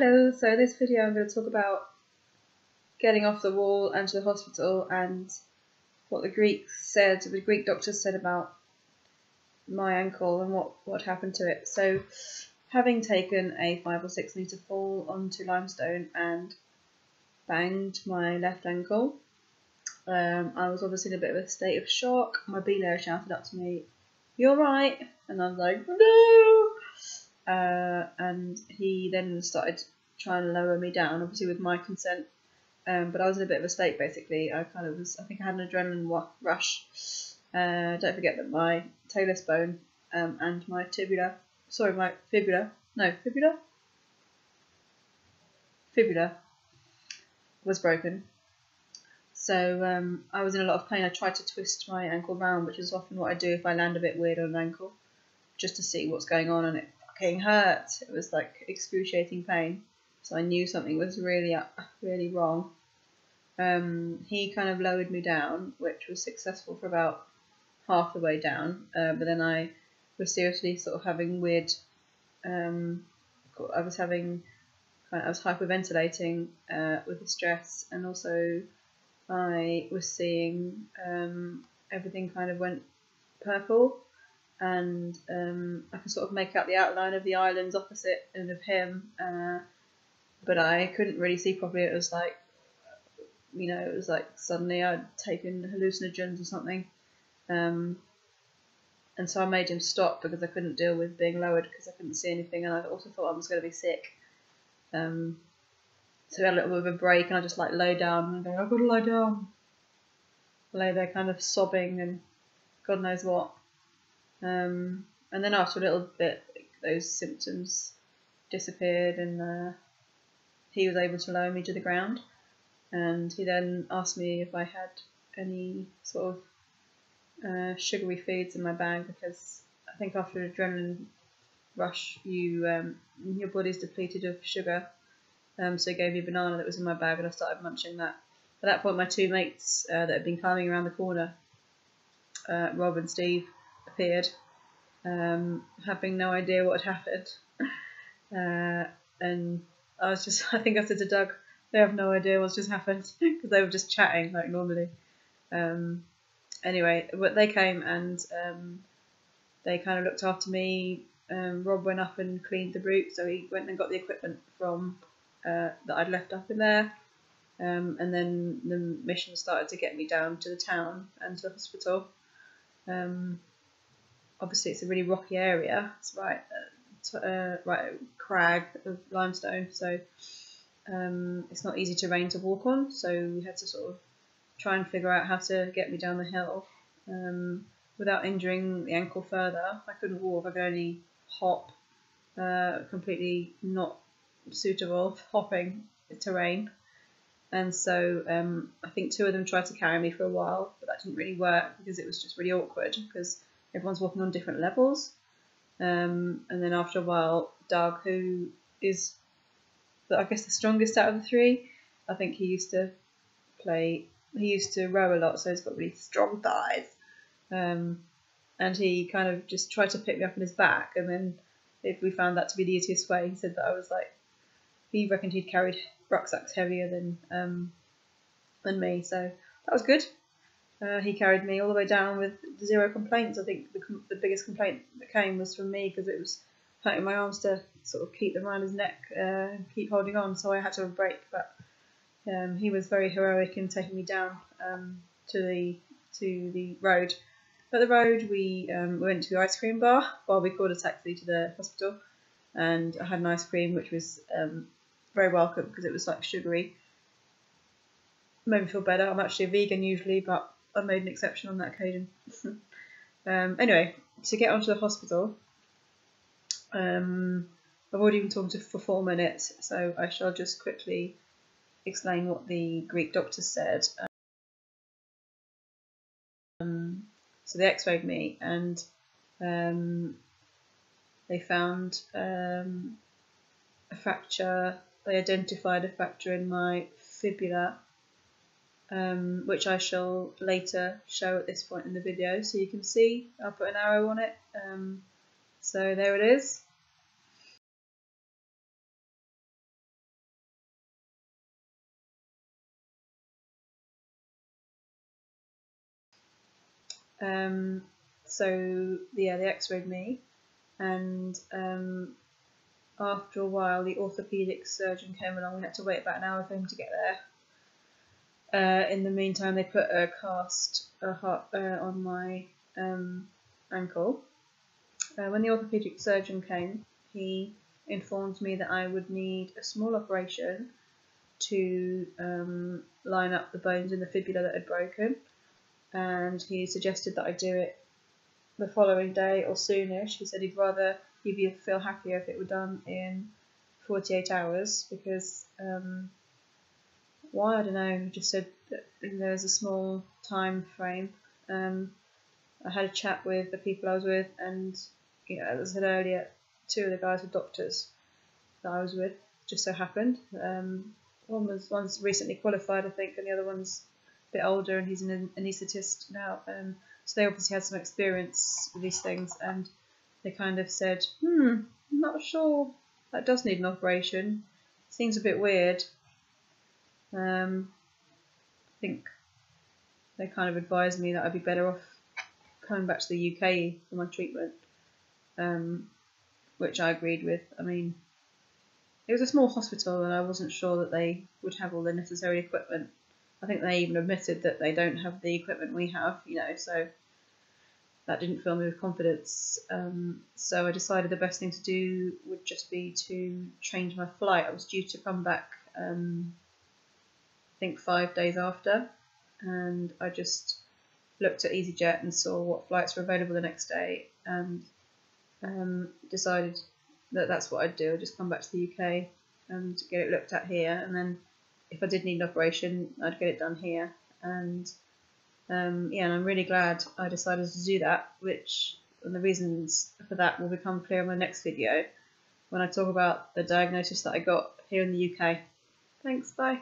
Hello, so this video I'm going to talk about getting off the wall and to the hospital and what the Greek doctors said about my ankle and what happened to it. So having taken a 5 or 6 metre fall onto limestone and banged my left ankle, I was obviously in a bit of a state of shock. My B-layer shouted up to me, "You're right," and I was like, "No!" And he then started trying to lower me down, obviously with my consent. But I was in a bit of a state basically. I think I had an adrenaline rush. Don't forget that my talus bone and my fibula was broken. So I was in a lot of pain. I tried to twist my ankle round, which is often what I do if I land a bit weird on an ankle, just to see what's going on, and it fucking hurt. It was like excruciating pain. So I knew something was really wrong. He kind of lowered me down, which was successful for about half the way down, but then I was seriously sort of having weird, I was hyperventilating with the stress, and also I was seeing everything kind of went purple, and I could sort of make out the outline of the islands opposite and of him, but I couldn't really see properly. It was like, it was like suddenly I'd taken hallucinogens or something, and so I made him stop because I couldn't deal with being lowered because I couldn't see anything, and I also thought I was going to be sick. So we had a little bit of a break, and I just like lay down and go, "I've got to lie down." I lay there kind of sobbing and God knows what. And then after a little bit, those symptoms disappeared, and he was able to lower me to the ground. And he then asked me if I had any sort of sugary foods in my bag, because I think after an adrenaline rush, your body's depleted of sugar. So he gave me a banana that was in my bag, and I started munching that. At that point, my 2 mates that had been climbing around the corner, Rob and Steve, appeared, having no idea what had happened. And I think I said to Doug, "They have no idea what's just happened," because they were just chatting like normally. Anyway, but they came and they kind of looked after me. Rob went up and cleaned the route, so he went and got the equipment from that I'd left up in there. And then the mission started to get me down to the town and to the hospital. Obviously, it's a really rocky area. It's right a crag of limestone, so it's not easy terrain to walk on. So we had to sort of try and figure out how to get me down the hill without injuring the ankle further. I couldn't walk. I could only hop. Completely not suitable for hopping terrain. And so I think 2 of them tried to carry me for a while, but that didn't really work because it was just really awkward because everyone's walking on different levels. And then after a while, Doug, who is, I guess, the strongest out of the 3, I think he used to row a lot, so he's got really strong thighs. And he kind of just tried to pick me up on his back, and then if we found that to be the easiest way, he said that I was like, he reckoned he'd carried rucksacks heavier than me, so that was good. He carried me all the way down with 0 complaints. I think the biggest complaint that came was from me because it was hurting my arms to sort of keep them around his neck, keep holding on, so I had to have a break. But he was very heroic in taking me down to the road. At the road, we went to the ice cream bar while we called a taxi to the hospital, and I had an ice cream which was very welcome because it was like sugary. Made me feel better. I'm actually a vegan usually, but I made an exception on that occasion. Anyway, to get onto the hospital, I've already been talking for 4 minutes, so I shall just quickly explain what the Greek doctors said. So they x-rayed me, and they found a fracture. They identified a fracture in my fibula, which I shall later show at this point in the video, so you can see. I'll put an arrow on it. So there it is. So yeah, they x-rayed me, and after a while the orthopaedic surgeon came along. We had to wait about an hour for him to get there. In the meantime, they put a cast on my ankle. When the orthopaedic surgeon came, he informed me that I would need a small operation to line up the bones in the fibula that had broken, and he suggested that I do it the following day or soonish. He said he'd feel happier if it were done in 48 hours because why, I don't know, he just said that there's a small time frame. I had a chat with the people I was with, and as I said earlier, 2 of the guys were doctors that I was with, just so happened. One's recently qualified, I think, and the other one's a bit older, and he's an anaesthetist now. So they obviously had some experience with these things, and they kind of said, I'm not sure, that does need an operation. Seems a bit weird. I think they kind of advised me that I'd be better off coming back to the UK for my treatment, which I agreed with. I mean, it was a small hospital, and I wasn't sure that they would have all the necessary equipment. I think they even admitted that they don't have the equipment we have, so that didn't fill me with confidence. So I decided the best thing to do would just be to change my flight. I was due to come back, I think 5 days after, and I just looked at EasyJet and saw what flights were available the next day, and decided that that's what I'd do. I'd just come back to the UK and get it looked at here, and then if I did need an operation, I'd get it done here. And and I'm really glad I decided to do that, and the reasons for that will become clear in my next video when I talk about the diagnosis that I got here in the UK. Thanks, bye.